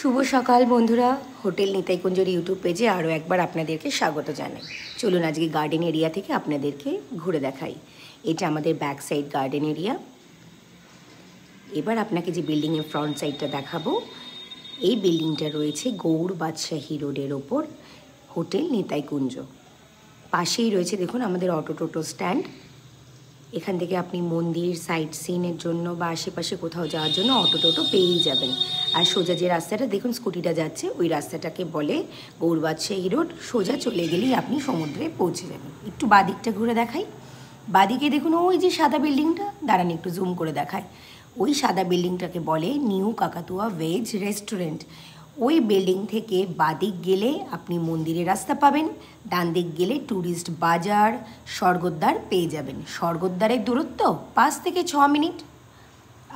শুভ সকাল বন্ধুরা, hotel নিতাইকুঞ্জের YouTube পেজে আরও একবার আপনাদেরকে স্বাগত জানাই। চলুন আজকে গার্ডেন এরিয়া থেকে আপনাদেরকে ঘুরে দেখাই। এটা আমাদের ব্যাক সাইড গার্ডেন এরিয়া। এবার আপনাকে যে বিল্ডিংয়ের ফ্রন্ট সাইডটা দেখাবো, এই বিল্ডিংটা রয়েছে গৌড় বাদশাহী রোডের ওপর হোটেল নিতাইকুঞ্জ। পাশেই রয়েছে দেখুন আমাদের অটো টোটো স্ট্যান্ড। এখান থেকে আপনি মন্দির, সাইট সিনের জন্য বা আশেপাশে কোথাও যাওয়ার জন্য অটো টোটো পেয়েই যাবেন। আর সোজা যে রাস্তাটা দেখুন স্কুটিটা যাচ্ছে, ওই রাস্তাটাকে বলে গৌড় বাদশাহী রোড। সোজা চলে গেলেই আপনি সমুদ্রে পৌঁছে যাবেন। একটু বাদিকটা ঘুরে দেখাই। বাদিকে দেখুন ওই যে সাদা বিল্ডিংটা, দাঁড়ান একটু জুম করে দেখায়। ওই সাদা বিল্ডিংটাকে বলে নিউ কাকাতুয়া ভেজ রেস্টুরেন্ট। ওই বিল্ডিং থেকে বাদিক গেলে আপনি মন্দিরের রাস্তা পাবেন, ডান দিক গেলে ট্যুরিস্ট বাজার, স্বর্গদ্বার পেয়ে যাবেন। স্বর্গদ্বারের দূরত্ব 5 থেকে 6 মিনিট।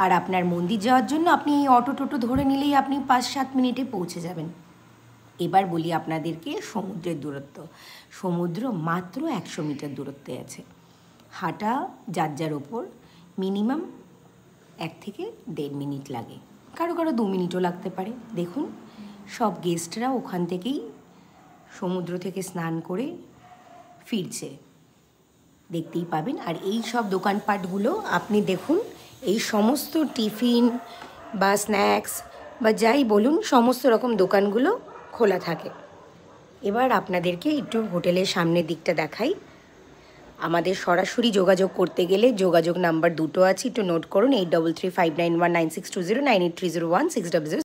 আর আপনার মন্দির যাওয়ার জন্য আপনি এই অটো টোটো ধরে নিলেই আপনি 5-7 মিনিটে পৌঁছে যাবেন। এবার বলি আপনাদেরকে সমুদ্রের দূরত্ব। সমুদ্র মাত্র 100 মিটার দূরত্বে আছে। হাঁটা যার যার ওপর মিনিমাম 1 থেকে 1.5 মিনিট লাগে, কারো কারো 2 মিনিটও লাগতে পারে। দেখুন সব গেস্টরা ওখান থেকেই সমুদ্র থেকে স্নান করে ফিরছে, দেখতেই পাবেন। আর এই সব দোকানপাটগুলো আপনি দেখুন, এই সমস্ত টিফিন বা স্ন্যাক্স বা যাই বলুন, সমস্ত রকম দোকানগুলো খোলা থাকে। এবার আপনাদেরকে একটু হোটেলের সামনের দিকটা দেখাই। আমাদের সরাসরি যোগাযোগ করতে গেলে যোগাযোগ নাম্বার দুটো আছে, একটু নোট করুন: 8335919620, 98301600।